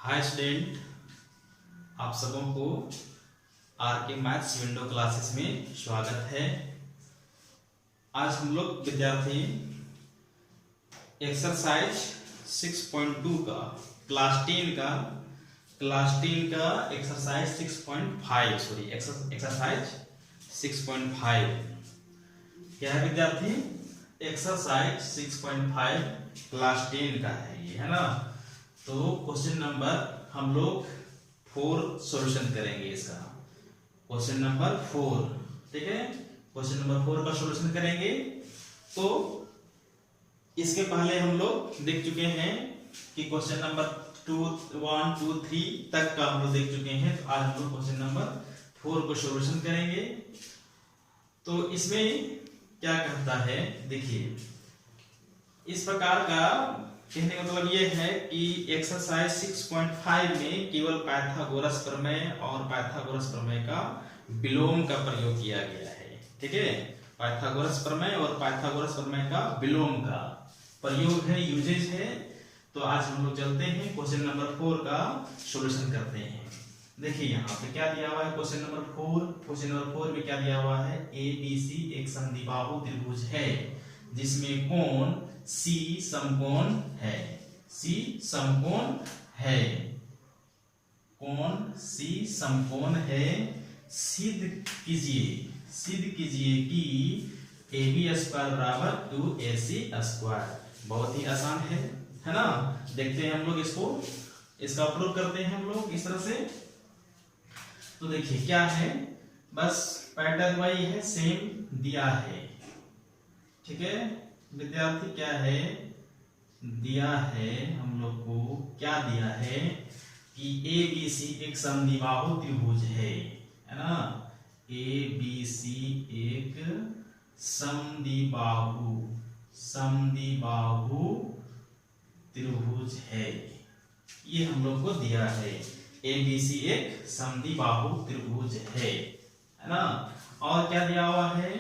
Hi student, आप सबों को आर के मैथ्स विंडो क्लासेस में स्वागत है। आज हम लोग विद्यार्थी एक्सरसाइज 6.2 का क्लास 10 का एक्सरसाइज 6.5 सॉरी एक्सरसाइज 6.5 क्या है विद्यार्थी? एक्सरसाइज 6.5 क्लास 10 का है ये, है ना। तो क्वेश्चन नंबर हम लोग 4 सॉल्यूशन करेंगे इसका। क्वेश्चन नंबर 4, ठीक है। क्वेश्चन नंबर 4 का सॉल्यूशन करेंगे। तो इसके पहले हम लोग देख चुके हैं कि क्वेश्चन नंबर 1, 2, 3 तक का हम लोग देख चुके हैं। तो आज हम लोग क्वेश्चन नंबर 4 को सॉल्यूशन करेंगे। तो इसमें क्या कहता है, देखिए इस प्रकार का कहने का मतलब ये है कि एक्सरसाइज 6.5 में केवल पाइथागोरस प्रमेय और पाइथागोरस प्रमेय का विलोम का प्रयोग किया गया है, ठीक है। पाइथागोरस प्रमेय और पाइथागोरस प्रमेय का विलोम का प्रयोग है, यूजेज है। तो आज हम लोग चलते हैं क्वेश्चन नंबर 4 का सॉल्यूशन करते हैं। देखिए यहाँ पे क्या दिया हुआ है क्वेश्चन नंबर 4। क्वेश्चन नंबर 4 में क्या दिया हुआ है? ABC एक समद्विबाहु त्रिभुज है जिसमें कोण C समकोण है। C समकोण है, कोण C समकोण है। सिद्ध कीजिए कि AB स्क्वायर बराबर 2AC स्क्वायर। बहुत ही आसान है ना। देखते हैं हम लोग इसका प्रयोग करते हैं हम लोग इस तरह से। तो देखिए क्या है, बस पैटर्न वही है, सेम दिया है, ठीक है विद्यार्थी। क्या है दिया है हम लोग को, क्या दिया है कि ABC एक समद्विबाहु त्रिभुज है ना। ABC एक समद्विबाहु त्रिभुज है, ये हम लोग को दिया है। ABC एक समद्विबाहु त्रिभुज है ना। और क्या दिया हुआ है?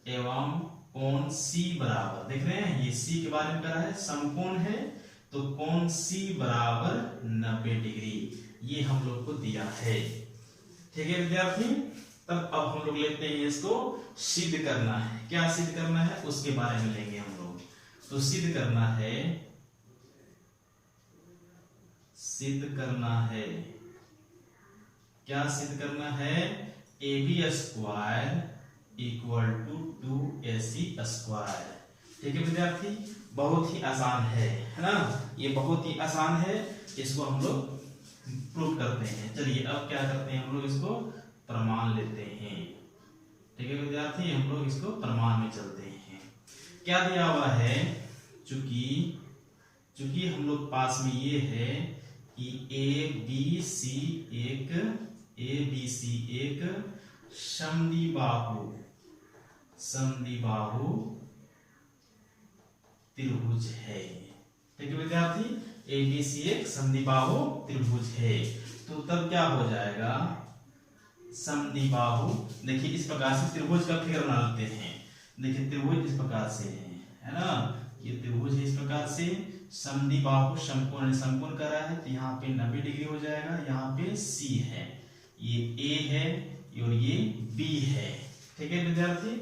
एवं कोण C बराबर, देख रहे हैं ये C के बारे में कह रहा है, समकोण है तो कोण C बराबर 90 डिग्री, ये हम लोग को दिया है, ठीक है विद्यार्थी। तब अब हम लोग लेते हैं इसको सिद्ध करना है। क्या सिद्ध करना है उसके बारे में लेंगे हम लोग। तो सिद्ध करना है, क्या सिद्ध करना है? AB square equal to 2AC square, ठीक है विद्यार्थी। बहुत ही आसान है ना, ये बहुत ही आसान है। इसको हम लोग प्रूव करते हैं। चलिए अब क्या करते हैं, हम लोग इसको प्रमाण लेते हैं, ठीक है विद्यार्थी। हम लोग इसको प्रमाण में चलते हैं। क्या दिया हुआ है? चूंकि हम लोग पास में ये है कि ABC एक समद्विबाहु त्रिभुज है, ठीक है विद्यार्थी। ABC एक समद्विबाहु त्रिभुज है। तो तब क्या हो जाएगा? समद्विबाहु, देखिए इस प्रकार से त्रिभुज का फिगर बना लेते हैं। देखिए त्रिभुज इस प्रकार से है ना, ये त्रिभुज है इस प्रकार से। समद्विबाहु समकोण कर रहा है तो यहाँ पे 90 डिग्री हो जाएगा। यहाँ पे C है, ये A है और ये B है, ठीक है विद्यार्थी।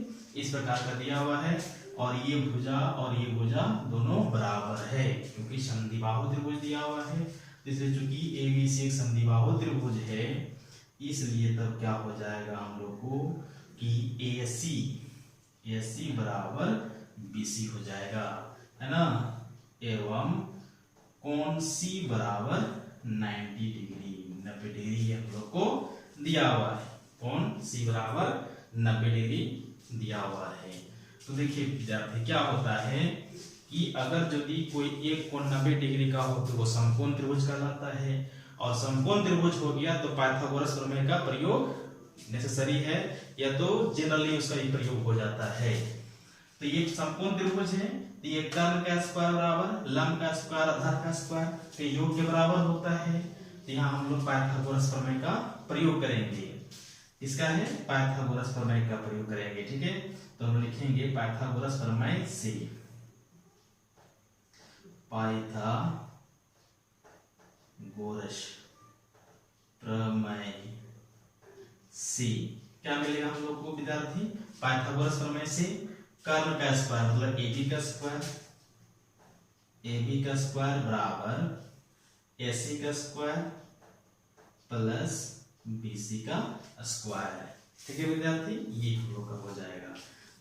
इस प्रकार का दिया हुआ है और ये भुजा और ये भुजा दोनों बराबर है क्योंकि समद्विबाहु त्रिभुज दिया हुआ है। इसलिए चूंकि ABC एक समद्विबाहु त्रिभुज है, इसलिए तब क्या हो जाएगा हम लोग को कि AC बराबर BC हो जाएगा, है ना। एवं कोण C बराबर 90 डिग्री हम लोग को दिया हुआ है। कोण C बराबर 90 डिग्री दिया हुआ है। तो देखिए विद्यार्थी क्या होता है कि अगर यदि कोई एक कोण 90 डिग्री का हो तो वो समकोण त्रिभुज कहलाता है। और समकोण त्रिभुज हो गया तो पाइथागोरस प्रमेय का प्रयोग नेसेसरी है, या तो जनरली उसका ही प्रयोग हो जाता है। तो ये समकोण त्रिभुज है तो ये कर्ण का स्क्वायर बराबर लंब का स्क्वायर आधार का स्क्वायर के योग के बराबर होता है। तो यहाँ हम लोग पाइथागोरस प्रमेय का प्रयोग करेंगे। इसका है पाइथागोरस प्रमेय का प्रयोग करेंगे, ठीक है। तो हम लिखेंगे पाइथागोरस प्रमेय से पाइथागोरस प्रमेय से क्या मिलेगा हम लोग को विद्यार्थी? पाइथागोरस प्रमेय से कर्ण का स्क्वायर मतलब AB का स्क्वायर बराबर AC का स्क्वायर प्लस BC का स्क्वायर है। ठीक है विद्यार्थी, ये हम लोग का हो जाएगा।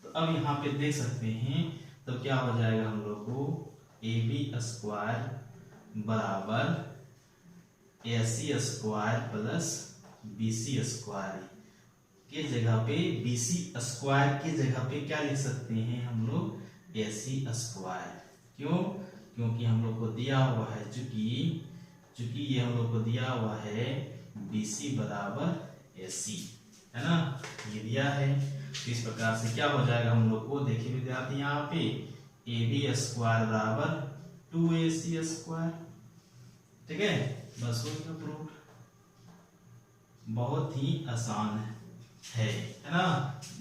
तो अब यहाँ पे देख सकते हैं, तो क्या हो जाएगा हम लोग को AB स्क्वायर बराबर AC square plus BC square के जगह पे BC स्क्वायर के जगह पे क्या लिख सकते हैं हम लोग? AC square. क्यों? क्योंकि हम लोग को दिया हुआ है, चूंकि ये हम लोग को दिया हुआ है BC बराबर AC, है ना, ये दिया है। तो इस प्रकार से क्या हो जाएगा हम लोग को? देखिए विद्यार्थी, यहाँ पे AB स्क्वायर बराबर 2AC स्क्वायर। ठीक है, बस हो गया प्रूफ। बहुत ही आसान है ना?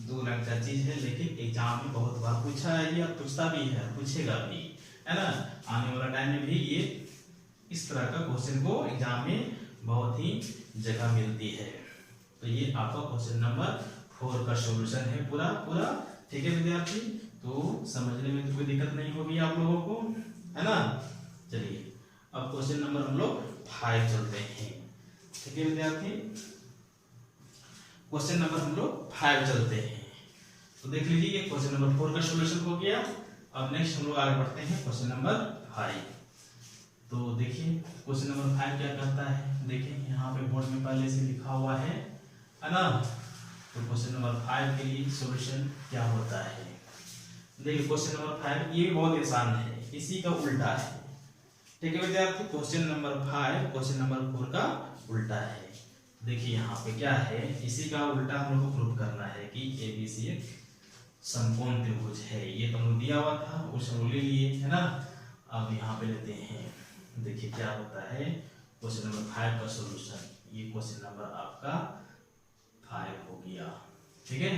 2 रंग का चीज है, लेकिन एग्जाम में बहुत बार पूछा है या पूछता भी है, पूछेगा भी, है ना। आने वाला टाइम में भी ये इस तरह का क्वेश्चन को एग्जाम में बहुत ही जगह मिलती है। तो ये आपका क्वेश्चन नंबर 4 का सॉल्यूशन है पूरा। ठीक है विद्यार्थी, तो समझने में तो कोई दिक्कत नहीं होगी आप लोगों को, है ना। चलिए अब क्वेश्चन नंबर हम लोग 5 चलते हैं। ठीक है विद्यार्थी, क्वेश्चन नंबर हम लोग 5 चलते हैं। तो देख लीजिए, ये क्वेश्चन नंबर 4 का सॉल्यूशन हो गया। अब नेक्स्ट हम लोग आगे बढ़ते हैं क्वेश्चन नंबर 5। तो देखिए क्वेश्चन नंबर 5 क्या कहता है, देखिए यहाँ पे बोर्ड में पहले से लिखा हुआ है ना। तो क्वेश्चन नंबर 5 के लिए सॉल्यूशन क्या होता है? देखिए क्वेश्चन नंबर 5 ये बहुत आसान है, इसी का उल्टा है। ठीक है विद्यार्थी, क्वेश्चन नंबर 5 क्वेश्चन नंबर 4 का उल्टा है। देखिए यहाँ पे क्या है, इसी का उल्टा हम लोग को प्रूव करना है कि ABC एक समकोण त्रिभुज है। ये तो हम लोग दिया हुआ था, उसे हम ले लिए, है ना। अब यहाँ पे लेते हैं, देखिए क्या होता है क्वेश्चन नंबर 5 का सॉल्यूशन। ये क्वेश्चन नंबर आपका 5 हो गया। ठीक है,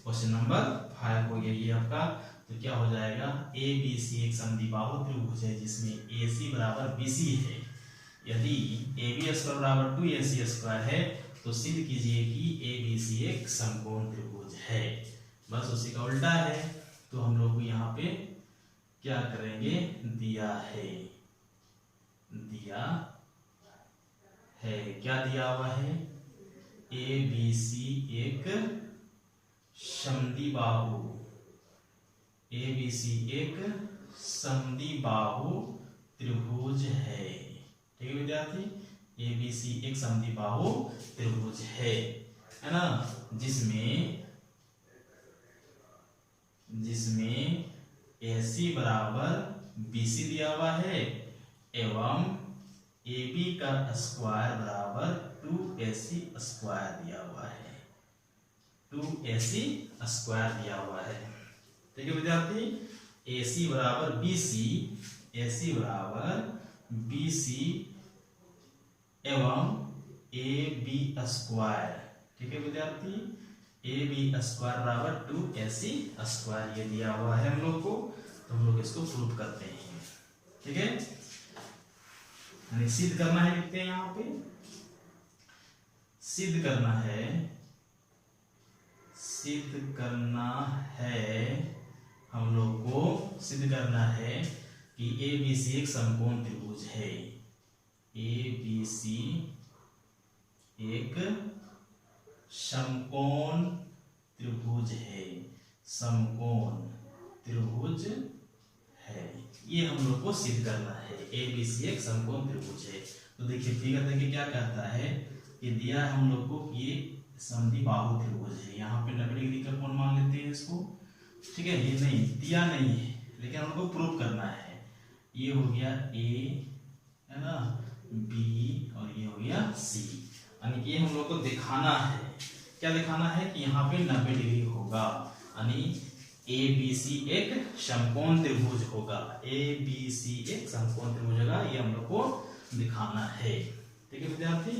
क्वेश्चन नंबर 5 हो गया ये आपका। तो क्या हो जाएगा, ABC एक समद्विबाहु त्रिभुज है जिसमें AC बराबर BC है। यदि AB स्क्वायर बराबर 2AC स्क्वायर है तो सिद्ध कीजिए कि ABC एक समकोण त्रिभुज है। बस उसी का उल्टा है। तो हम लोग यहाँ पे क्या करेंगे, दिया है क्या दिया हुआ है, ABC एक समद्विबाहु त्रिभुज है। ठीक है विद्यार्थी, ABC एक समद्विबाहु त्रिभुज है ना, जिसमें AC बराबर BC दिया हुआ है एवं AB का स्क्वायर बराबर 2AC स्क्वायर दिया हुआ है। 2AC स्क्वायर दिया हुआ है। ठीक है विद्यार्थी, AC बराबर BC एवं AB स्क्वायर। ठीक है विद्यार्थी, AB स्क्वायर बराबर 2AC स्क्वायर ये दिया हुआ है हम लोग को। तो हम लोग इसको प्रूव करते हैं। ठीक है, सिद्ध करना है, लिखते हैं यहाँ पे सिद्ध करना है हम लोग को सिद्ध करना है कि ABC एक समकोण त्रिभुज है। ABC एक समकोण त्रिभुज है, ये हम लोग को सिद्ध करना है। ABC एक समकोण त्रिभुज है। तो देखिए फिगर देखिए क्या कहता है कि दिया हम लोग को कि ये समद्विबाहु त्रिभुज है। यहाँ पे 90 डिग्री का कोण मान लेते हैं इसको। ठीक है, ये नहीं दिया नहीं है, लेकिन हम लोग को प्रूव करना है। ये हो गया A, है ना, B और ये हो गया C। यानी कि हम लोग को दिखाना है, क्या दिखाना है कि यहाँ पे 90 डिग्री होगा, यानी ABC एक समकोण त्रिभुज होगा। ABC एक समकोण त्रिभुज होगा, ये हम लोग को दिखाना है। ठीक है विद्यार्थी,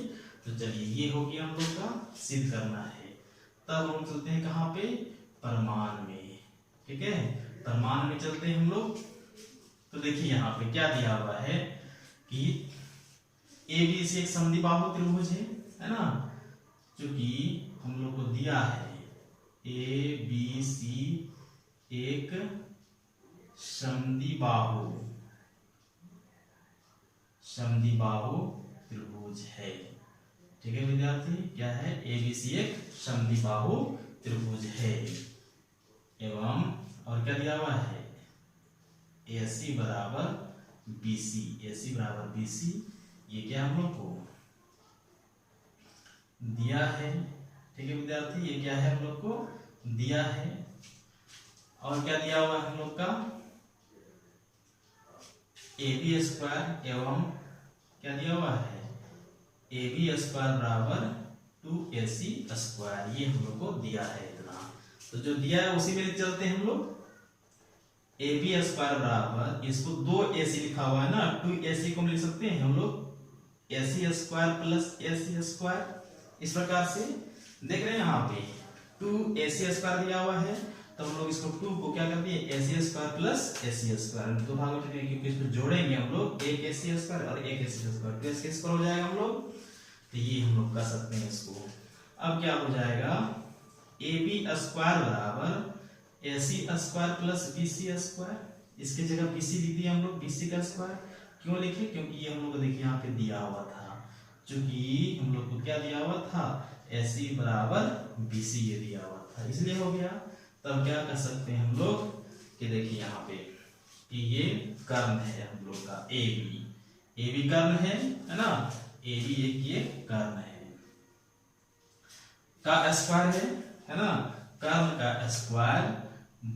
तो चलिए ये हो गया हम लोग का सिद्ध करना है। तब हम चलते हैं कहाँ पे, प्रमाण में। ठीक है, प्रमाण में चलते हैं हम लोग। तो देखिए यहाँ पे क्या दिया हुआ है कि ABC एक समद्विबाहु त्रिभुज है ना, क्योंकि हम लोग को दिया है ABC एक समद्विबाहु त्रिभुज है। ठीक है विद्यार्थी, क्या है, ABC एक समद्विबाहु त्रिभुज है एवं और क्या दिया हुआ है, AC बराबर BC, ये क्या हम लोग को दिया है। ठीक है विद्यार्थी, ये क्या है हम लोग को दिया है। और क्या दिया हुआ है हम लोग का, AB स्क्वायर एवं क्या दिया हुआ है, AB स्क्वायर बराबर 2AC स्क्वायर, ये हम लोग को दिया है इतना। तो जो दिया है उसी में चलते हैं हम लोग। AB स्क्वायर बराबर, इसको 2AC लिखा हुआ है ना, 2AC को लिख सकते हैं हम लोग AC square plus AC square, इस प्रकार से देख रहे हैं यहाँ पे 2AC स्क्वायर दिया हुआ है, तो हम लोग इसको 2 को क्या कर दिए, AC square plus AC square, दो भागों में क्योंकि इसको जोड़ेंगे हम लोग, एक AC स्क्वायर और एक AC स्क्वायर, तो इसके स्क्वायर हो जाएगा हम लोग, तो ये हम लोग कर सकते हैं इसको। अब क्या हो जाएगा, AB स्क्वायर बराबर AC square plus BC square, इसके जगह BC लिख दिया हम लोग, BC का स्क्वायर क्यों लिखे, क्योंकि ये हम लोग को देखिए यहाँ पे दिया हुआ था, क्योंकि हम लोग को क्या दिया हुआ था, AC बराबर BC ये दिया हुआ था, इसलिए हो गया। तब क्या कर सकते हैं हम लोग कि देखिए यहाँ पे कि ये कर्ण है हम लोग का AB कर्ण है ना, AB एक ये कर्ण है का स्क्वायर है ना, कर्ण का स्क्वायर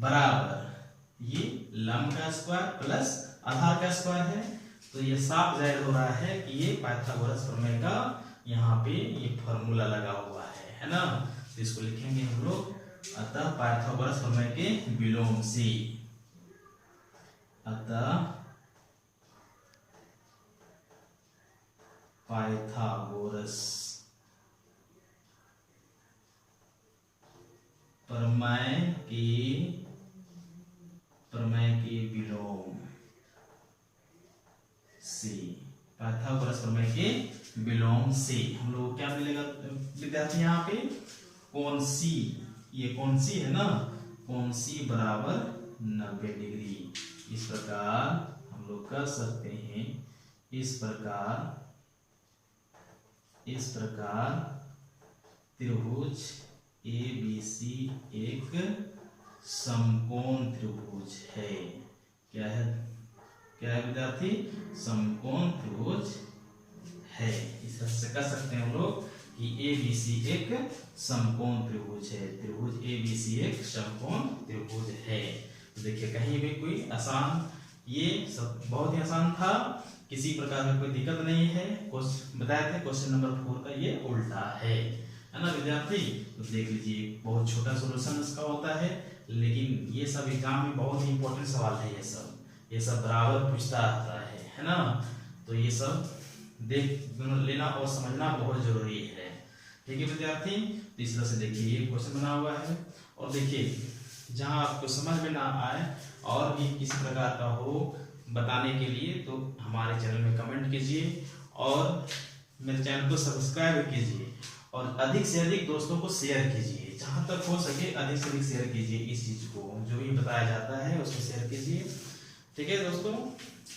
बराबर ये लंब का स्क्वायर प्लस आधार का स्क्वायर है। तो ये साफ जाहिर हो रहा है कि ये पाइथागोरस प्रमेय का यहाँ पे ये फॉर्मूला लगा हुआ है ना, तो इसको लिखेंगे हम लोग, अतः पाइथागोरस प्रमेय के विलोम से, अतः पाइथागोरस प्रमेय के विलोम से, पाइथागोरस प्रमेय के विलोम से हम लोग क्या मिलेगा विद्यार्थी, यहाँ पे कोण C, ये कोण C है ना, कोण C बराबर 90 डिग्री, इस प्रकार हम लोग कर सकते हैं। इस प्रकार त्रिभुज ABC एक समकोण त्रिभुज है। क्या है विद्यार्थी, समकोण त्रिभुज है। इस तरह से कर सकते हैं हम लोग कि ABC एक समकोण त्रिभुज है, त्रिभुज ABC एक समकोण त्रिभुज है। तो देखिए कहीं भी कोई आसान, ये सब बहुत ही आसान था, किसी प्रकार का कोई दिक्कत नहीं है। बताए थे क्वेश्चन नंबर 4 का ये उल्टा है ना विद्यार्थी। तो देख लीजिए बहुत छोटा सॉल्यूशन इसका होता है, लेकिन ये सब एग्जाम में बहुत ही इंपॉर्टेंट सवाल है, ये सब बराबर पूछता आता है ना। तो ये सब देख लेना और समझना बहुत जरूरी है। ठीक है विद्यार्थी, तो इस तरह से देखिए ये क्वेश्चन बना हुआ है, और देखिए जहां आपको समझ में ना आए और भी किसी प्रकार का हो बताने के लिए तो हमारे चैनल में कमेंट कीजिए और मेरे चैनल को सब्सक्राइब कीजिए और अधिक से अधिक दोस्तों को शेयर कीजिए, जहां तक हो सके अधिक से अधिक शेयर कीजिए। इस चीज को जो भी बताया जाता है उसको शेयर कीजिए। ठीक है दोस्तों,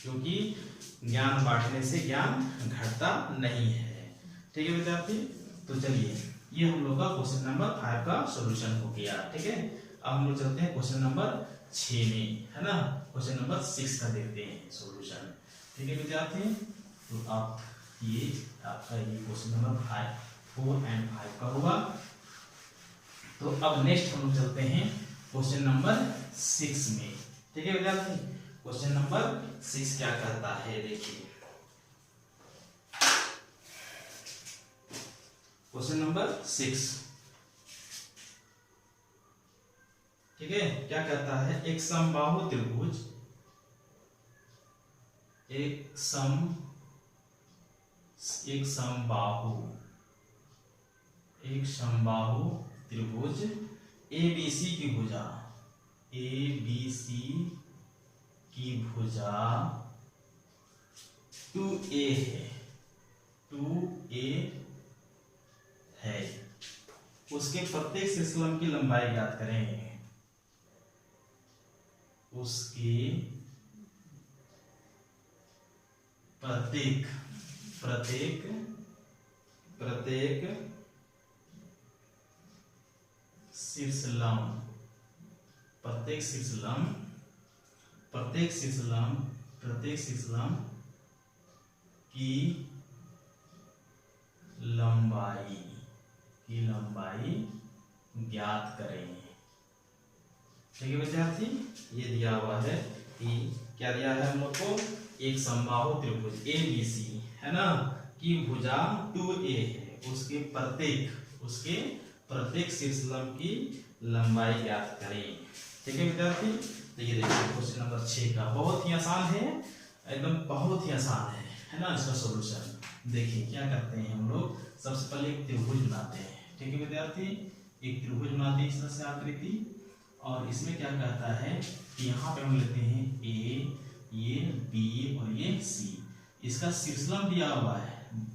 क्योंकि ज्ञान बांटने से ज्ञान घटता नहीं है। ठीक है विद्यार्थी, तो चलिए ये हम लोग का क्वेश्चन नंबर 5 का सॉल्यूशन हो गया। ठीक है, अब हम लोग चलते हैं क्वेश्चन नंबर 6 में, है ना। क्वेश्चन नंबर 6 का देखते हैं सॉल्यूशन। ठीक है विद्यार्थी, तो आप ये आपका ये क्वेश्चन नंबर 4 और 5 का हुआ। तो अब नेक्स्ट हम लोग चलते हैं क्वेश्चन नंबर 6 में। ठीक है विद्यार्थी, क्वेश्चन नंबर 6 क्या कहता है, देखिए क्वेश्चन नंबर 6। ठीक है, क्या कहता है, एक समबाहु त्रिभुज, एक समबाहु त्रिभुज ABC की भुजा, ABC की भुजा 2a है, 2a है, उसके प्रत्येक शीर्षलंब की लंबाई ज्ञात करें। उसके प्रत्येक शीर्षलंब की लंबाई ज्ञात करें। ठीक है विद्यार्थी, ये दिया हुआ है कि क्या दिया है हम लोग को, एक समबाहु त्रिभुज ABC है ना, की भुजा 2a है, उसके प्रत्येक शीर्षलंब की लंबाई ज्ञात करें। ठीक है विद्यार्थी, तो ये देखिए क्वेश्चन नंबर 6 का बहुत ही आसान है, एकदम बहुत ही आसान है ना। इसका सॉल्यूशन देखिए क्या करते हैं हम लोग, सबसे पहले एक त्रिभुज बनाते हैं। ठीक है विद्यार्थी, एक त्रिभुज बनाते हैं इस तरह से आकृति, और इसमें क्या कहता है कि यहाँ पे हम लेते हैं A, ये B और ये C, इसका शीर्षलंब दिया हुआ है।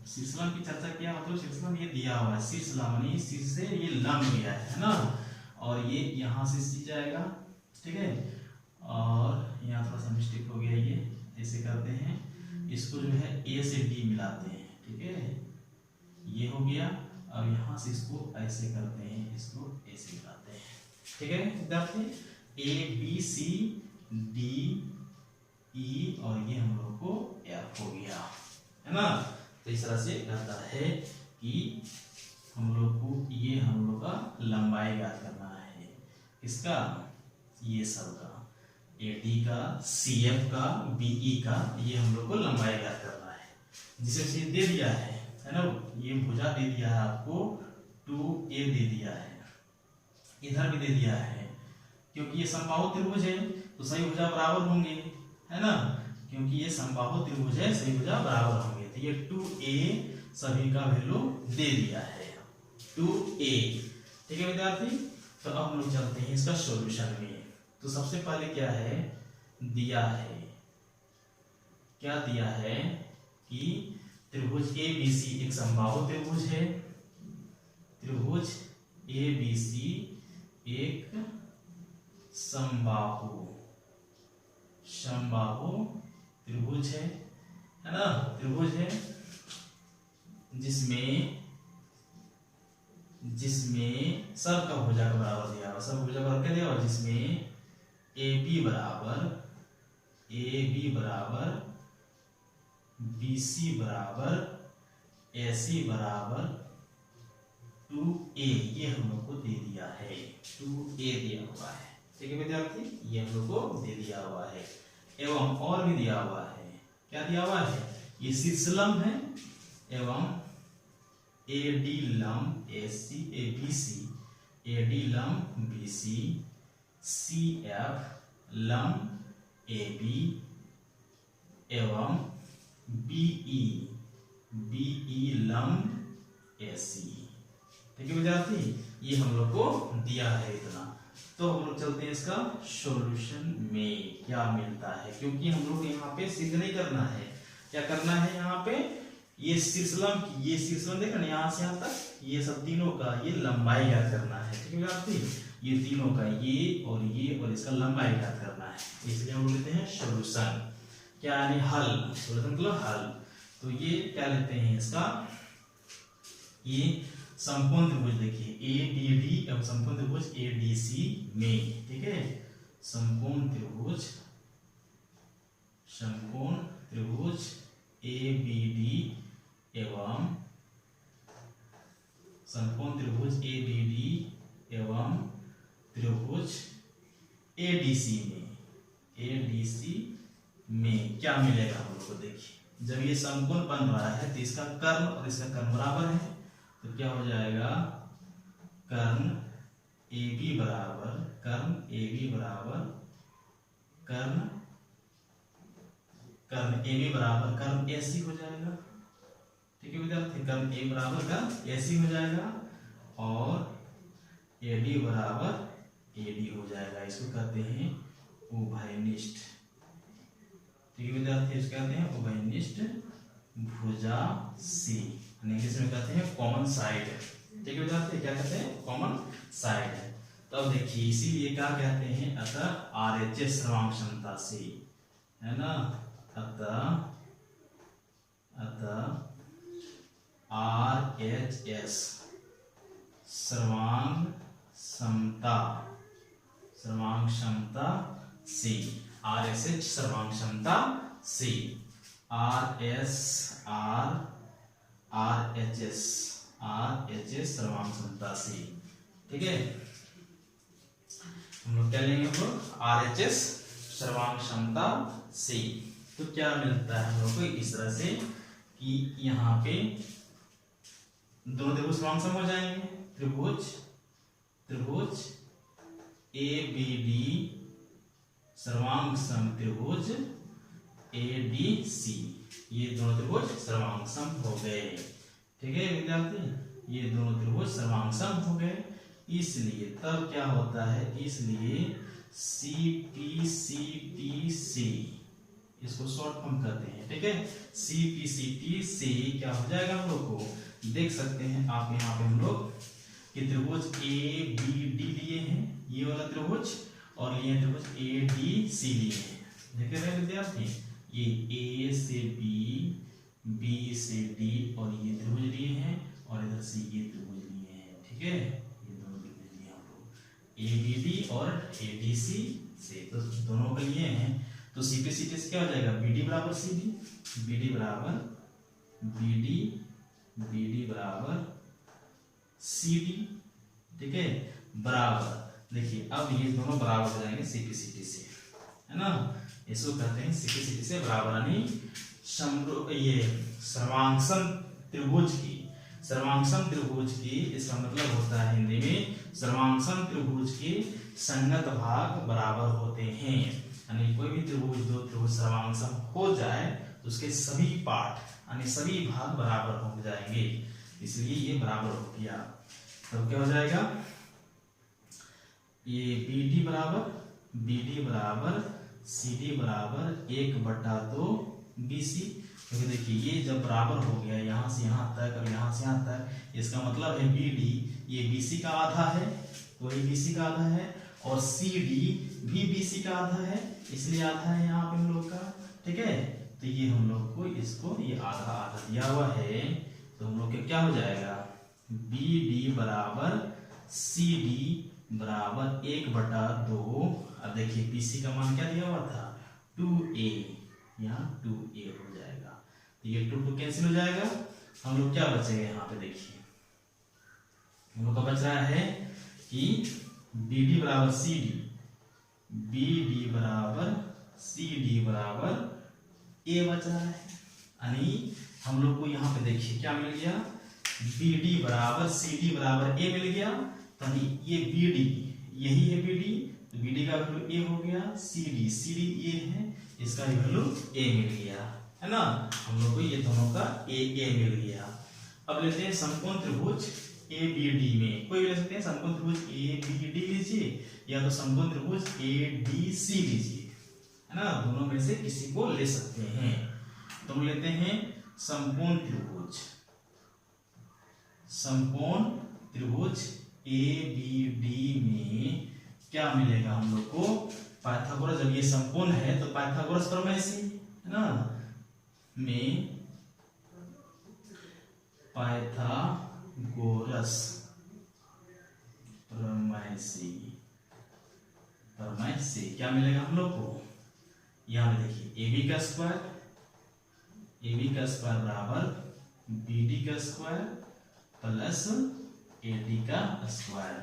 शीर्षलंब की चर्चा किया, मतलब शीर्षलंब ये दिया हुआ है, शीर्षलंब यानी शीर्ष से ये लंब गया है ना, और ये यहाँ से C जाएगा। ठीक है, और यहाँ थोड़ा सा मिस्टेक हो गया, ये ऐसे करते हैं, इसको जो है A से D मिलाते हैं। ठीक है, ये हो गया, और यहाँ से इसको ऐसे करते हैं, इसको ऐसे मिलाते हैं। ठीक है विद्यार्थी, ABCD E और ये हम लोग को F हो गया है ना। तो इस तरह से कहता है कि हम लोग को ये हम लोग का लंबाई ज्ञात करना है, इसका ये सब का AD का, CF का, BE का, ये हम लोग को लंबाई ज्ञात करना है, जिसे दे दिया है ना, ये भुजा दे दिया है आपको 2a दे दिया है, इधर भी दे दिया है, क्योंकि ये समबाहु त्रिभुज है तो सही भुजा बराबर होंगे है ना, क्योंकि ये समबाहु त्रिभुज है, सही भुजा बराबर होंगे। तो ये 2a सभी का वैल्यू दे दिया है 2a। ठीक है विद्यार्थी, तो अब हम लोग चलते हैं इसका सॉल्यूशन में। तो सबसे पहले क्या है दिया है, क्या दिया है कि त्रिभुज ABC एक समबाहु त्रिभुज है, त्रिभुज ABC एक समबाहु त्रिभुज है ना, त्रिभुज है जिसमें सब का भुजा का बराबर दिया हुआ, सब भुजा बराबर क्या दिया हुआ, जिसमें AB बराबर BC बराबर AC बराबर 2a, ये हम लोग को दे दिया है, 2a दिया हुआ है। ठीक है विद्यार्थी, ये हम लोग को दे दिया हुआ है, एवं और भी दिया हुआ है, क्या दिया हुआ है, ये शीर्षलंब है, एवं AD लंब AD लंब BC, CF लंब AB एवं BE लंब AC। ठीक है विद्यार्थी, ये हम लोग को दिया है इतना। तो हम लोग चलते हैं इसका सॉल्यूशन में, क्या मिलता है, क्योंकि हम लोग यहाँ पे सिद्ध नहीं करना है, क्या करना है यहाँ पे, ये शीर्षलंब देख रहे हैं यहाँ से यहाँ तक, ये सब तीनों का ये लंबाई ज्ञात करना है। ठीक है विद्यार्थी, ये तीनों का ये और इसका लंबाई ज्ञात करना है, इसलिए हम लेते हैं सॉल्यूशन, क्या यानी हल, सॉल्यूशन मतलब हल। तो ये क्या लेते हैं इसका, ये समकोण त्रिभुज देखिए ADD एवं समकोण त्रिभुज ADC में। ठीक है, समकोण त्रिभुज ABD एवं समकोण त्रिभुज ABD एवं त्रिभुज ADC में क्या मिलेगा हम लोग को, देखिए जब ये समकोण बन रहा है तो इसका कर्ण और इसका कर्ण बराबर है, तो क्या हो जाएगा, कर्ण AB बराबर कर्ण AC हो जाएगा। ठीक है विद्यार्थी, कर्ण A बराबर कर्ण AC हो जाएगा, और AD बराबर AD हो जाएगा। इसको कहते हैं उभयनिष्ठ ठीक है विद्यार्थी, इसको कहते हैं उभयनिष्ठ भुजा सी, इंग्लिश में कहते हैं कॉमन साइड। ठीक है विद्यार्थी, क्या कहते हैं कॉमन साइड। तब देखिए इसीलिए क्या कहते हैं, अतः RHS सर्वांग क्षमता से, है ना, अतः RHS सर्वांग क्षमता से, RHS सर्वांग क्षमता से, RHS सर्वांग क्षमता से। ठीक है, हम लोग क्या लेंगे RHS सर्वांग क्षमता से। तो क्या मिलता है हम लोग को इस तरह से कि यहाँ पे दोनों त्रिभुज सर्वांग सम हो जाएंगे, त्रिभुज ABD सर्वांग सम त्रिभुज ADC, ये दोनों त्रिभुज सर्वांग सम हो गए। ठीक है विद्यार्थी, ये दोनों त्रिभुज सर्वांग सम हो गए। इसलिए तब क्या होता है, इसलिए CPCTC, इसको शॉर्ट फॉर्म करते हैं। ठीक है, CPCTC क्या हो जाएगा हम लोग को देख सकते हैं आप यहाँ पे हम लोग कि त्रिभुज ABD लिए हैं, ये वाला त्रिभुज, और ये त्रिभुज ADC लिए हैं। देख रहे हैं विद्यार्थी, ये A से B, B से D, और ये त्रिभुज लिए हैं, और इधर से ये त्रिभुज लिए हैं। ठीक है, ये दोनों त्रिभुज लिए हम लोग ABD और ADC से, तो दोनों के लिए हैं। तो CPCT से क्या हो जाएगा, BD बराबर CD, BD बराबर CD। ठीक है, बराबर, देखिए अब ये दोनों बराबर हो जाएंगे CPCT से, है ना, इसको कहते हैं CPCT से बराबर, यानी ये सर्वांगसम त्रिभुज की, इसका मतलब होता है हिंदी में सर्वांगसम त्रिभुज के संगत भाग बराबर होते हैं। यानी कोई भी त्रिभुज, दो त्रिभुज सर्वांगसम हो जाए तो उसके सभी पार्ट यानी सभी भाग बराबर हो जाएंगे, इसलिए ये बराबर हो गया। तो क्या हो जाएगा, ये BD बराबर CD बराबर 1/2 BC। क्योंकि देखिए ये जब बराबर हो गया यहाँ से यहाँ तक और यहाँ से यहाँ तक, इसका मतलब है BD ये BC का आधा है, तो ये BC का आधा है, और CD भी BC का आधा है, इसलिए आधा है यहाँ पे हम लोग का। ठीक है, तो ये हम लोग को इसको ये आधा आधा दिया हुआ है, तो हम लोग के क्या हो जाएगा, BD बराबर CD बराबर 1/2। अब देखिए BC का मान क्या दिया हुआ था, 2A, यहाँ 2A हो जाएगा, तो ये 2 कैंसिल हो जाएगा। हम लोग क्या बचेगा यहाँ पे, देखिए हम लोग का बच रहा है कि BD बराबर CD बराबर A बच रहा है। यानी हम लोग को यहाँ पे देखिए क्या मिल गया, BD बराबर CD बराबर A मिल गया। तो ये BD यही है BD, तो BD का वैल्यू A हो गया, CD ये है, इसका वैल्यू A मिल गया, है ना। हम लोग को ये दोनों का A मिल गया। अब लेते हैं समकोण त्रिभुज ABD में, कोई भी ले सकते हैं, समकोण त्रिभुज ABD लीजिए या तो समकोण त्रिभुज ADC लीजिए, है ना, दोनों में से किसी को ले सकते हैं। तो हम लेते हैं समकोण त्रिभुज ABD में क्या मिलेगा हम लोग को, पाइथागोरस, जब ये समकोण है तो पाइथागोरस प्रमेय से, है ना, में पाइथागोरस प्रमेय से क्या मिलेगा हम लोग को, यहाँ पे देखिए AB का स्क्वायर बराबर BD का स्क्वायर प्लस AD का स्क्वायर।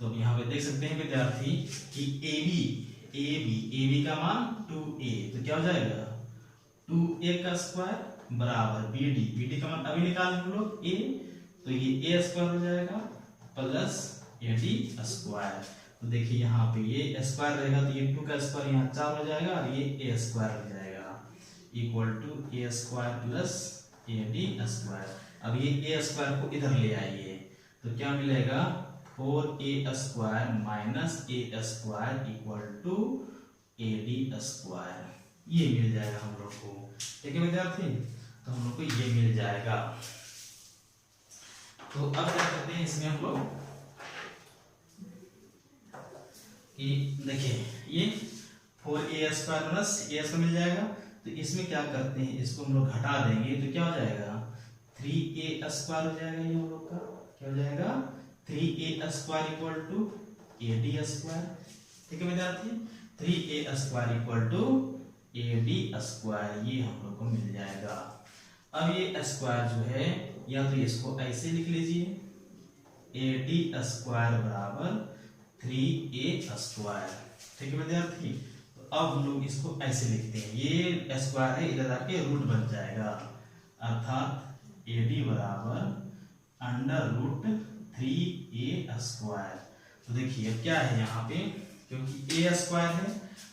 तो यहाँ पे देख सकते हैं विद्यार्थी कि AB का मान 2A, तो क्या हो जाएगा 2A का स्क्वायर बराबर BD का मान अभी निकाल हम लोग A, तो ये A स्क्वायर हो जाएगा प्लस AD स्क्वायर। तो देखिए यहाँ पे ये स्क्वायर रहेगा, तो ये 2 का स्क्वायर यहाँ 4 हो जाएगा, और ये A स्क्वायर हो जाएगा equal to A square plus AD square. अब ये A स्क्वायर को इधर ले आइए, तो क्या मिलेगा 4A square minus A square equal to AD square. ये मिल जाएगा हम लोग को। ठीक है विद्यार्थी, तो हम लोग को ये मिल जाएगा। तो अब क्या करते हैं इसमें हम लोग कि देखिए ये 4a² प्लस a² मिल जाएगा। तो इसमें क्या करते हैं, इसको हम लोग घटा देंगे तो क्या हो जाएगा 3a² हो जाएगा। ये हम लोग का क्या हो जाएगा 3a² इक्वल टू ad²। ठीक है विद्यार्थी, 3a² इक्वल टू ad², ये हम लोग को मिल जाएगा। अब ये स्क्वायर जो है या तो इसको ऐसे लिख लीजिए ad² बराबर 3a²। ठीक है विद्यार्थी, तो अब हम लोग इसको ऐसे लिखते हैं, ये स्क्वायर है इधर आके रूट बन जाएगा, अर्थात ad बराबर √3a²। तो देखिए क्या है यहाँ पे, क्योंकि a² है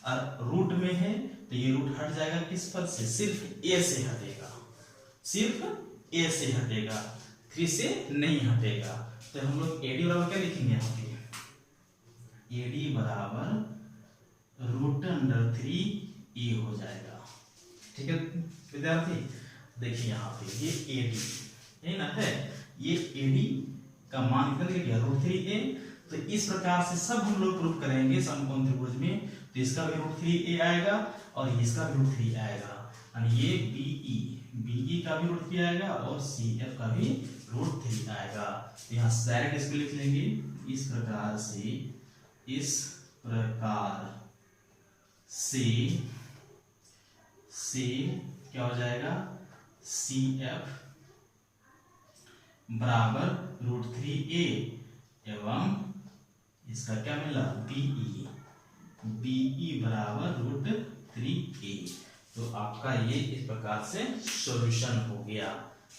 और रूट में है तो ये रूट हट जाएगा किस पर से, सिर्फ a से हटेगा, सिर्फ a से हटेगा, 3 से नहीं हटेगा। तो हम लोग ad बराबर क्या लिखेंगे यहाँ पे, ad बराबर √3a हो जाएगा। ठीक है विद्यार्थी, देखिए यहाँ पे ये ad है ना, है ये ad का मान कितना दे दिया √3a। तो इस प्रकार से सब हम लोग प्रूफ करेंगे समकोण त्रिभुज में, तो इसका भी √3a आएगा और इसका भी √3 आएगा, यानी ये BE का भी √3 आएगा और CF का भी √3 आएगा। तो यहाँ डायरेक्ट इसको लिख लेंगे इस प्रकार से क्या हो जाएगा CF बराबर √3a एवं इसका क्या मिला BE बराबर √3a। तो आपका ये इस प्रकार से सॉल्यूशन हो गया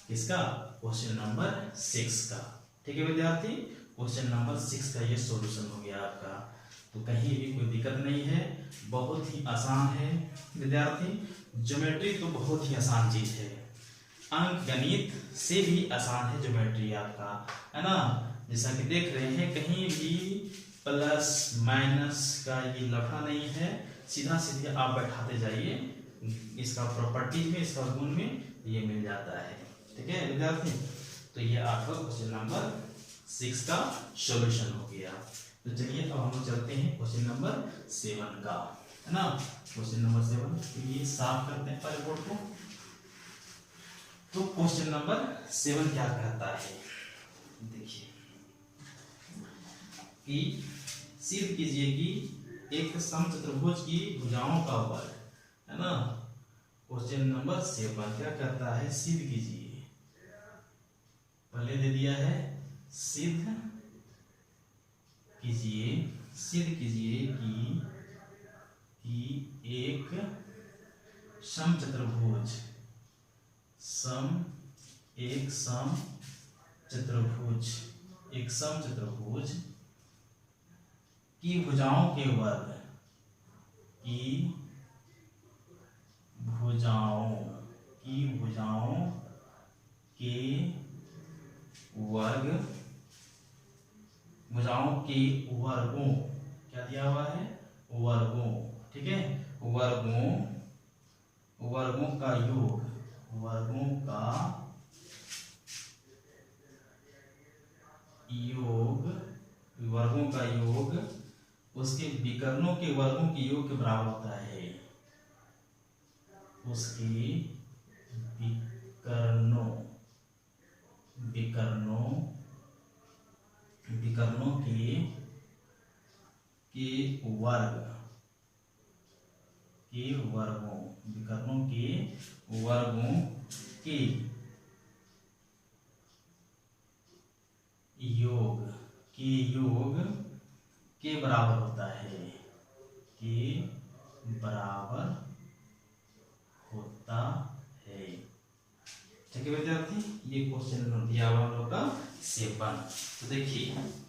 किसका, क्वेश्चन नंबर 6 का। ठीक है विद्यार्थी, क्वेश्चन नंबर 6 का ये सॉल्यूशन हो गया आपका। तो कहीं भी कोई दिक्कत नहीं है, बहुत ही आसान है विद्यार्थी। ज्योमेट्री तो बहुत ही आसान चीज है, अंक गणित से भी आसान है ज्योमेट्री आपका, है ना। जैसा कि देख रहे हैं कहीं भी प्लस माइनस का ये लफड़ा नहीं है, सीधा सीधे आप बैठाते जाइए, इसका प्रॉपर्टी में इसका गुण में ये मिल जाता है। ठीक है विद्यार्थी, तो ये आपका क्वेश्चन नंबर 6 का सॉल्यूशन हो गया। तो चलिए अब हम चलते हैं क्वेश्चन नंबर 7 का, है ना। क्वेश्चन नंबर 7 तो ये साफ करते हैं पहले बोर्ड को। तो क्वेश्चन नंबर 7 क्या कहता है, देखिए कि सिद्ध कीजिए कि एक समचतुर्भुज की भुजाओं का वर्ग, है ना। क्वेश्चन नंबर 7 क्या कहता है, सिद्ध कीजिए, पहले दे दिया है सिद्ध कीजिए कि एक समचतुर्भुज की भुजाओं के वर्ग भुजाओं के वर्गों, क्या दिया हुआ है वर्गों, ठीक है, वर्गों का योग, उसके विकर्णों के वर्गों के योग के बराबर होता है, उसके विकर्णों के वर्गों के योग के बराबर होता है, ठीक है विद्यार्थी। ये क्वेश्चन दिया हुआ हम लोग का 7। तो देखिए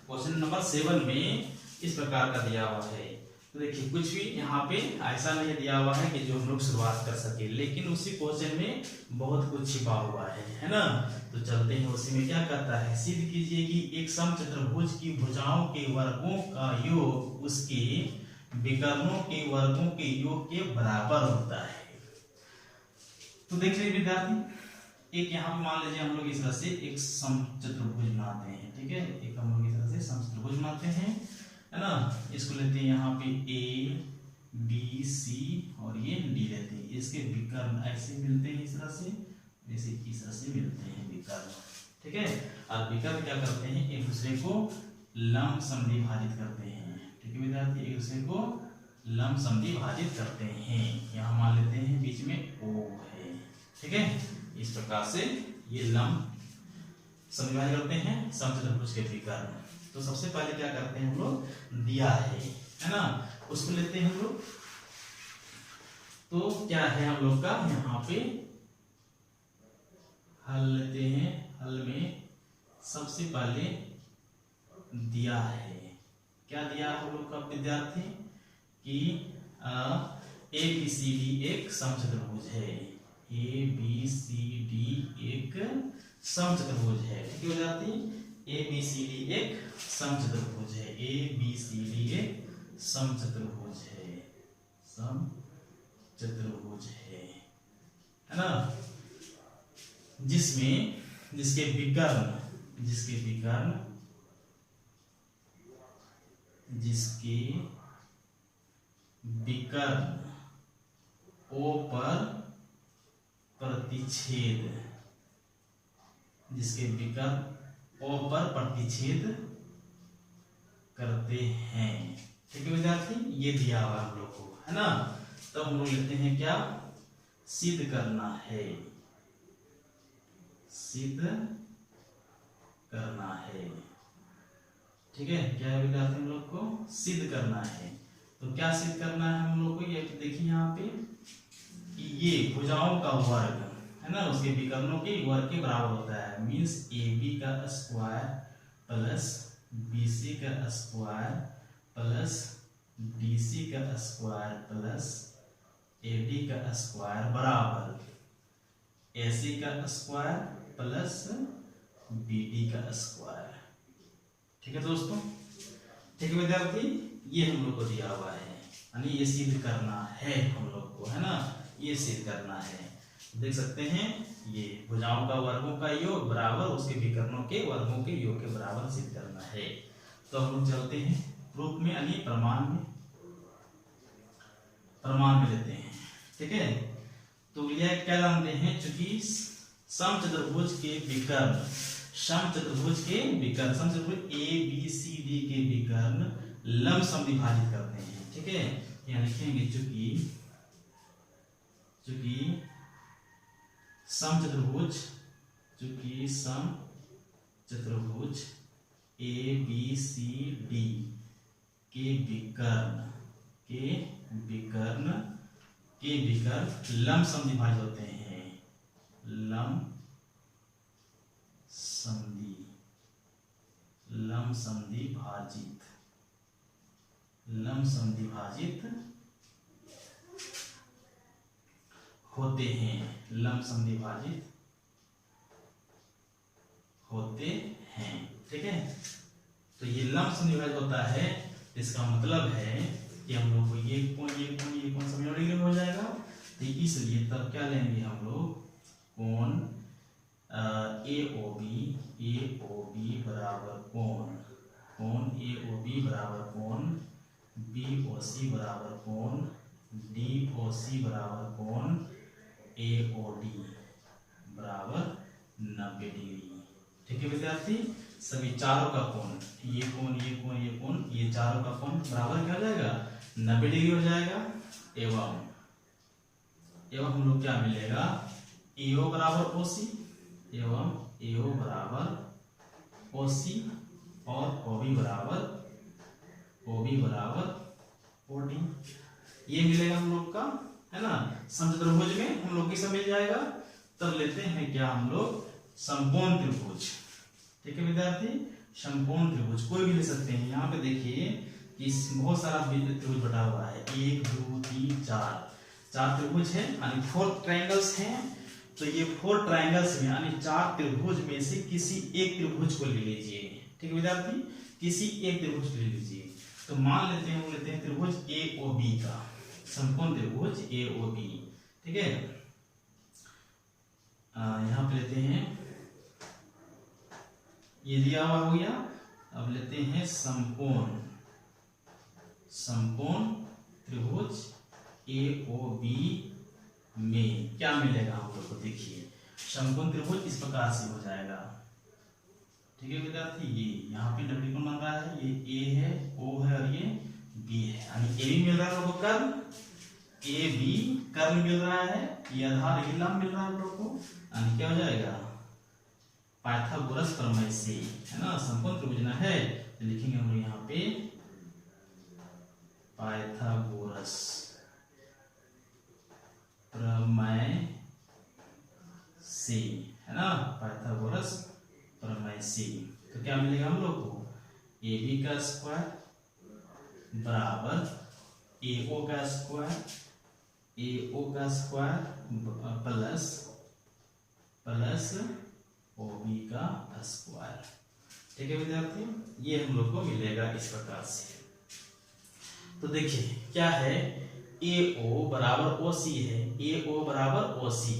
क्वेश्चन नंबर 7 में इस प्रकार का दिया हुआ है। तो देखिए कुछ भी यहाँ पे ऐसा नहीं दिया हुआ है कि जो हम लोग शुरुआत कर सके, लेकिन उसी क्वेश्चन में बहुत कुछ छिपा हुआ है ना। तो चलते हैं उसी में, क्या कहता है, सिद्ध कीजिए कि एक समचतुर्भुज की भुजाओं के वर्गों का योग उसके विकर्णों के वर्गों के योग के बराबर होता है। तो देख लीजिए विद्यार्थी, एक यहाँ पे मान लीजिए हम लोग इस तरह से एक समचतुर्भुज बनाते हैं, ठीक है, एक हम लोग इस तरह से समचतुर्भुज बनाते हैं, है ना। इसको लेते हैं यहाँ पे ए बी सी और ये डी लेते हैं। इसके विकर्ण ऐसे मिलते हैं इस तरह से, जैसे इस तरह से मिलते हैं विकर्ण, ठीक है। और विकर्ण क्या करते हैं, एक दूसरे को लंब समद्वि भाजित करते हैं, ठीक है विद्यार्थी, एक दूसरे को लंब समद्वि भाजित करते हैं। यहाँ मान लेते हैं बीच में ओ है, ठीक है। इस प्रकार से ये लंब समद्वि भाजित करते हैं समचतुर्भुज के विकर्ण। तो सबसे पहले क्या करते हैं हम लोग, दिया है ना, उसको लेते हैं हम लोग। तो क्या है हम लोग का यहाँ पे हल लेते हैं। हल में सबसे पहले दिया है, क्या दिया हम लोग का विद्यार्थी कि ए बी सी डी एक समचतुर्भुज है, ए बी सी डी एक समचतुर्भुज है, ठीक है विद्यार्थी। ए बी सी डी एक समचतुर्भुज है, ए बी सी डी एक समचतुर्भुज है, समचतुर्भुज है ना, जिसमें जिसके विकर्ण ओ पर प्रतिच्छेद, जिसके विकर्ण ओ पर प्रतिच्छेद करते हैं, ठीक है विद्यार्थी। ये दिया हुआ हम लोग को, है ना। तो हम लोग लेते हैं क्या, सिद्ध करना है, सिद्ध करना है, ठीक है। क्या है विद्यार्थी, हम लोग को सिद्ध करना है। तो क्या सिद्ध करना है हम लोग को, ये देखिए यहाँ पे कि ये भुजाओं का वर्ग है ना, उसके विकर्णों के वर्ग के बराबर होता है। मीन्स ए बी का स्क्वायर प्लस बी सी का स्क्वायर प्लस डी सी का स्क्वायर प्लस ए डी का स्क्वायर बराबर ए सी का स्क्वायर प्लस बी डी का स्क्वायर, ठीक है दोस्तों, ठीक है विद्यार्थी। ये हम लोग को दिया हुआ है, यानी ये सिद्ध करना है हम लोग को, है ना, ये सिद्ध करना है। देख सकते हैं ये भुजाओं का वर्गों का योग बराबर उसके विकर्णों के वर्गों के योग के बराबर सिद्ध करना है। तो हम लोग चलते हैं प्रूफ में, यानी प्रमाण में लेते हैं, ठीक है। तो यह क्या जानते हैं, चूंकि समचतुर्भुज के विकर्ण, समचतुर्भुज ए बी सी डी के विकर्ण लंब समद्वि भाजित करते हैं, ठीक है। यहाँ लिखेंगे चूंकि समचतुर्भुज ए बी सी डी के विकर्ण लंब समद्वि भाजित होते हैं, लंब समद्वि भाजित होते हैं, लंब समद्वि भाजित होते हैं, ठीक है। तो ये लंब समद्वि भाजित होता है, इसका मतलब है कि हम लोग को ये कोण समझ डिग्री में हो जाएगा। तो इसलिए तब क्या लेंगे हम लोग, कोण ए ओ बी बराबर कोण ए ओ बी बराबर कोण बी ओ सी बराबर कोण डी ओ सी बराबर कोण ए ओ डी बराबर 90 डिग्री, ठीक है विद्यार्थी। सभी चारों का कोण, ये कोण ये चारों का कोण बराबर क्या हो जाएगा, 90 डिग्री हो जाएगा। एवं हम लोग क्या मिलेगा, एओ बराबर ओसी, एवं एओ बराबर ओसी और ओबी बराबर ओडी, ये मिलेगा हम लोग का, है ना। समचतुर्भुज में हम लोग किसका मिल जाएगा, तब लेते हैं क्या हम लोग, समकोण त्रिभुज, ठीक है विद्यार्थी। समकोण त्रिभुज कोई भी ले सकते हैं। यहाँ पे देखिए कि बहुत सारा त्रिभुज बटा हुआ है, 1 2 3 4 त्रिभुज है, यानी 4 ट्रायंगल्स हैं। तो ये 4 ट्रायंगल्स में यानी 4 त्रिभुज में से किसी एक त्रिभुज को ले लीजिए, ठीक है विद्यार्थी, किसी एक त्रिभुज को ले लीजिए। तो मान लेते हैं, हम लेते हैं त्रिभुज ए ओ बी का, समकोण त्रिभुज ए ओ बी, ठीक है। यहाँ पे लेते हैं, ये दिया हुआ हो गया। अब लेते हैं समकोण त्रिभुज ए ओ बी में क्या मिलेगा हम लोग को, देखिए समकोण त्रिभुज इस प्रकार से हो जाएगा, ठीक है विद्यार्थी। ये यहाँ पे त्रिकोण बन रहा है, ये ए है, ओ है और ये बी है, यानी ए बी मिल रहा है हम लोग को कर्ण, ए बी कर्ण मिल रहा है, ये आधार ये लंब मिल रहा है हम लोग को, यानी क्या हो जाएगा पाइथागोरस प्रमेय से, है ना। समकोण त्रिभुज ना है तो लिखेंगे हम लोग यहाँ पे पाइथागोरस प्रमेय से, है ना, पाइथागोरस प्रमेय से। तो क्या मिलेगा हम लोग को, ए बी का स्क्वायर बराबर ए ओ का स्क्वायर, ए ओ का स्क्वायर प्लस ओ बी का स्क्वायर, ठीक है विद्यार्थी। ये हम लोग को मिलेगा इस प्रकार से। तो देखिए क्या है, ए ओ बराबर ओ सी है, ए ओ बराबर ओ सी,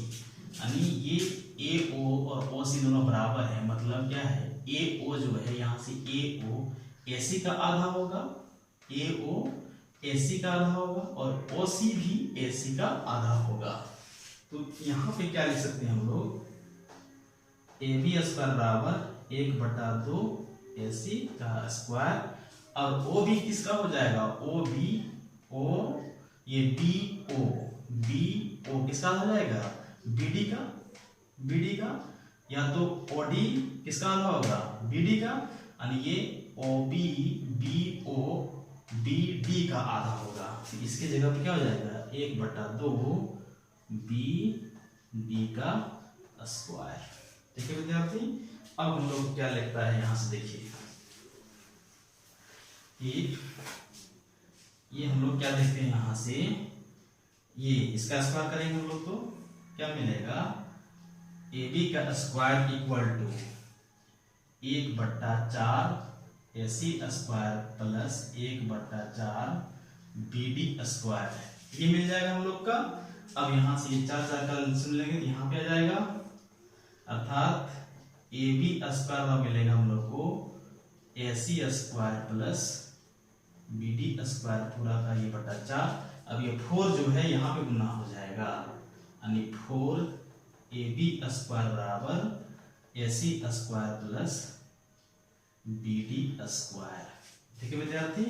यानी ये ए ओ और ओ सी दोनों बराबर है, मतलब क्या है, ए ओ जो है यहाँ से ए ओ ए सी का आधा होगा, ए ओ ए सी का आधा होगा और ओ सी भी ए सी का आधा होगा। तो यहाँ पे क्या लिख सकते हैं हम लोग, ए बी स्क्वायर बराबर 1/2 ए सी का स्क्वायर, और ओ भी किसका हो जाएगा, ओ बी ओ, ये बी ओ किसका हो जाएगा, बी डी का, या तो ओ डी किसका आधा होगा, बी डी का, यानी ये O B O B D का आधा होगा। तो इसके जगह पे क्या हो जाएगा, 1/2 बी डी का स्क्वायर, ठीक है विद्यार्थी। अब हम लोग क्या लिखता है यहाँ से, देखिए ये हम लोग क्या देखते हैं यहाँ से, ये इसका स्क्वायर करेंगे हम लोग तो क्या मिलेगा, ए बी का square equal to 1/4 A C square plus 1/4 B D square, ये मिल जाएगा हम लोग का। अब यहाँ से ये 4 का सुन लेंगे तो यहाँ पे आ जाएगा, अर्थात ए बी स्क्वायर मिलेगा हम लोग को A C square plus B D square पूरा का ये बटा 4। अब ये 4 जो है यहाँ पे गुना हो जाएगा, यानी 4 ए बी स्क्वायर बराबर A C square plus B D square, ठीक है विद्यार्थी।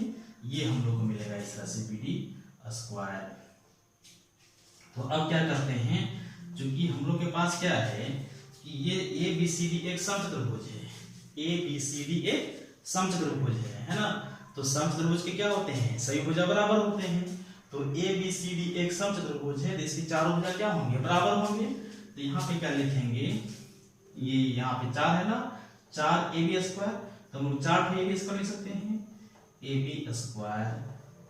ये हम लोग को मिलेगा इस तरह से बी डी स्क्वायर। तो अब क्या करते हैं, क्योंकि हम लोग के पास क्या है कि ये ए बी सी डी एक समचतुर्भुज है, ए बी सी डी एक समचतुर्भुज है ना। तो समचतुर्भुज के क्या होते हैं, सभी भुजा बराबर होते हैं। तो ए बी सी डी एक समचतुर्भुज है, तो इसकी चारों भुजा क्या होंगे, बराबर होंगे। तो यहाँ पे क्या लिखेंगे, ये यहाँ पे 4 है ना, 4 ए बी स्क्वायर, तो हम लोग 4 ए बी स्क्वायर लिख सकते हैं, A B square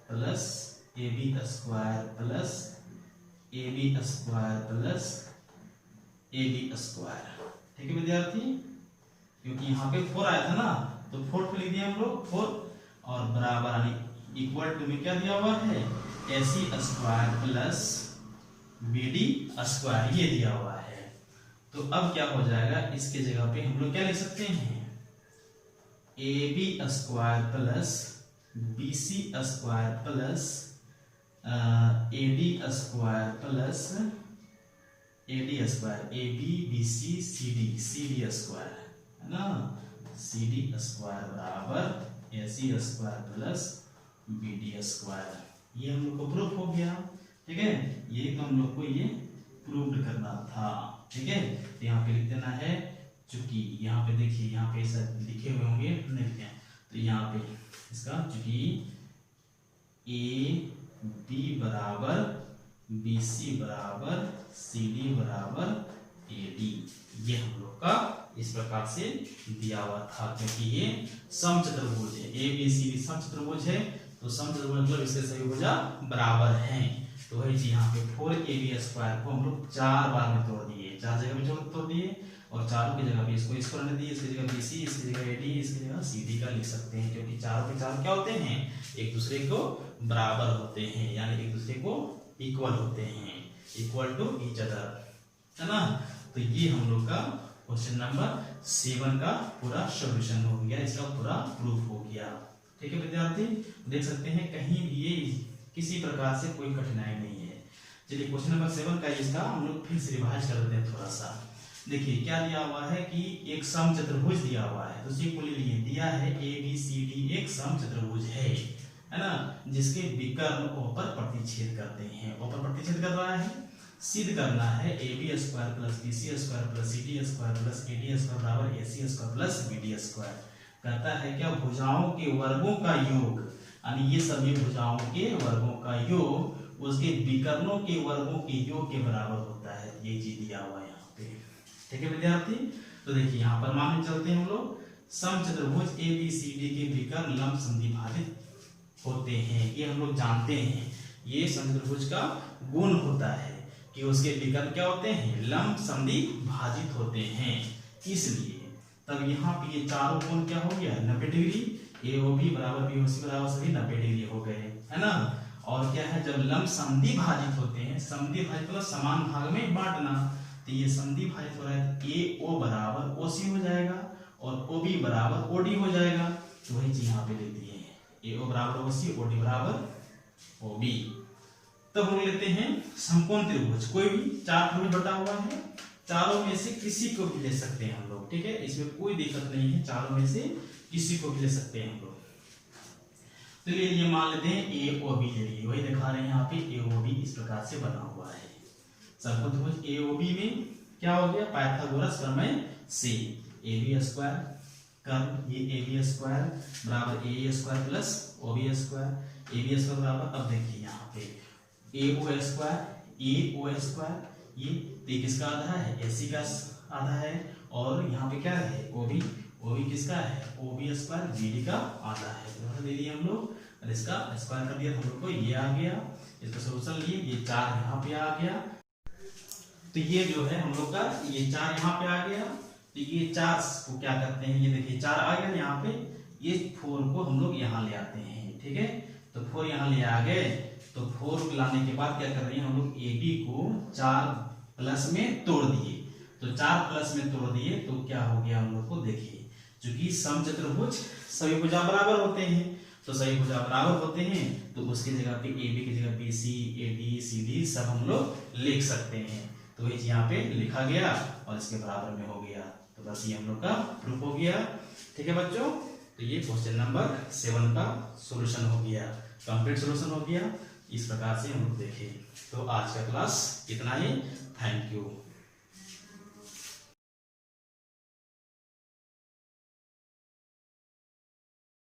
plus A B square plus A B square plus A B square, ठीक है विद्यार्थी। क्योंकि यहाँ पे 4 आया था ना, तो 4 पे लिख दिया हम लोग 4, और बराबर यानी इक्वल टू में क्या दिया हुआ है, A C square plus B D square, ये दिया हुआ है। तो अब क्या हो जाएगा, इसके जगह पे हम लोग क्या लिख सकते हैं, A B square plus B C square plus A D square plus A D square, A B B C C D square, है ना, सी डी स्क्वायर बराबर A C square plus B D square. ये हम लोग को proof हो गया, ठीक है। ये तो हम लोग को ये प्रूव करना था, ठीक है। तो यहाँ पे लिख देना है, चूंकि यहाँ पे देखिए यहाँ पे ऐसा लिखे हुए होंगे, नहीं लिखे हैं, तो यहाँ पे इसका चूंकि ए बी बराबर बी सी बराबर सी डी बराबर ए डी, ये हम लोग का इस प्रकार से दिया हुआ था। क्योंकि ये समचतुर्भुज है, ए बी सी डी समचतुर्भुज है, तो समचतुर्भुज मतलब इसके सभी भुजा बराबर हैं। तो वही चीज यहाँ पे 4 ए बी स्क्वायर को हम लोग 4 बार में तोड़ दिए, 4 जगह में तोड़ दिए, और चारों की जगह पे इसको स्क्वायर रहने दिए, इसकी जगह BC, इसकी जगह AD, इसकी जगह CD का लिख सकते हैं, क्योंकि चारों के चारों क्या होते हैं, एक दूसरे को बराबर होते हैं, यानी एक दूसरे को इक्वल होते हैं, इक्वल टू ईच अदर, है ना। तो ये हम लोग का क्वेश्चन नंबर 7 का पूरा सॉल्यूशन हो गया, इसका पूरा प्रूफ हो गया। ठीक है विद्यार्थी, देख सकते हैं कहीं भी ये किसी प्रकार से कोई कठिनाई नहीं है। चलिए क्वेश्चन नंबर 7 का इसका हम लोग फिर से रिवाइज कर देते हैं थोड़ा सा। देखिए क्या दिया हुआ है कि एक समचतुर्भुज दिया हुआ है, तो उसी को ले लिए, दिया है ABCD एक समचतुर्भुज है ना, जिसके विकर्ण O पर प्रतिच्छेद करते हैं, O पर प्रतिच्छेद कर रहा है, सिद्ध करना है AB square plus BC square plus CD square plus AD square बराबर AC square plus BD square. कहता है क्या, भुजाओं के वर्गों का योग, यानी ये सभी भुजाओं के वर्गों का योग उसके विकर्णों के वर्गों के योग के बराबर होता है, ये चीज दिया हुआ है यहाँ पे। ठीक है विद्यार्थी, तो देखिए यहाँ पर मान चलते हैं हम लोग, समचतुर्भुज ABCD के विकर्ण लंब संधि भाजित होते हैं, ये हम लोग जानते हैं, ये समचतुर्भुज का गुण होता है कि उसके विकर्ण क्या होते हैं, लंब संधि भाजित होते हैं। इसलिए तब यहाँ पे ये चारों कोण क्या हो गया, 90 डिग्री, AOB बराबर BOC बराबर सभी 90 डिग्री हो गए, है ना। और क्या है, जब लंब संधि भाजित होते हैं, संधि भाजित मतलब समान भाग में बांटना, तो ये संधि भाजित हो रहा है, AO बराबर OC हो जाएगा और OB बराबर OD हो जाएगा, तो वही चीज यहाँ पे ले दिए हैं, AO बराबर OC, OD बराबर OB। तब हम लेते हैं समकोण त्रिभुज, कोई भी चार त्रिभुज बटा हुआ है, चारों में से किसी को भी ले सकते हैं हम लोग, ठीक है, इसमें कोई दिक्कत नहीं है, चारों में से किसी को भी ले सकते हैं हम लोग। तो ये मान लेते हैं AOB ले लिए, वही दिखा रहे हैं यहाँ पे, AOB इस प्रकार से बना हुआ है। समकोण त्रिभुज AOB में क्या हो गया, पाइथागोरस प्रमेय से AB स्क्वायर कर्म, ये AB स्क्वायर बराबर AE square plus OB square, AB square बराबर, अब देखिए यहाँ पे AO स्क्वायर, ये किसका आधा है, AC का आधा है, और यहाँ पे क्या है OB किसका है, OB स्क्वायर BD का आधा है, तो ले लिए हम लोग, और इसका स्क्वायर कर दिया, हम लोग को ये आ गया, इसका सोल्यूशन लिए, ये 4 यहाँ पे आ गया, तो ये जो है हम लोग का ये 4 यहाँ पे आ गया, तो ये 4 को क्या करते हैं, ये देखिए 4 आ गया यहाँ पे, ये 4 को हम लोग यहाँ ले आते हैं, ठीक है, तो 4 यहाँ ले आ गए, तो 4 लाने के बाद क्या कर रहे हैं हम लोग, AB को 4 प्लस में तोड़ दिए, तो 4 प्लस में तोड़ दिए, तो क्या हो गया हम लोग को, देखिए चूंकि समचतुर्भुज सभी भुजा बराबर होते हैं, तो सभी भुजा बराबर होते हैं, तो उसकी जगह पे AB की जगह BC, AD, CD सब हम लोग लिख सकते हैं, तो ये यहाँ पे लिखा गया और इसके बराबर में हो गया, तो बस ये हम लोग का प्रूफ हो गया। ठीक है बच्चों, तो ये क्वेश्चन नंबर 7 का सॉल्यूशन हो गया, कंप्लीट सॉल्यूशन हो गया, इस प्रकार से हम लोग देखें। तो आज का क्लास इतना ही, थैंक यू।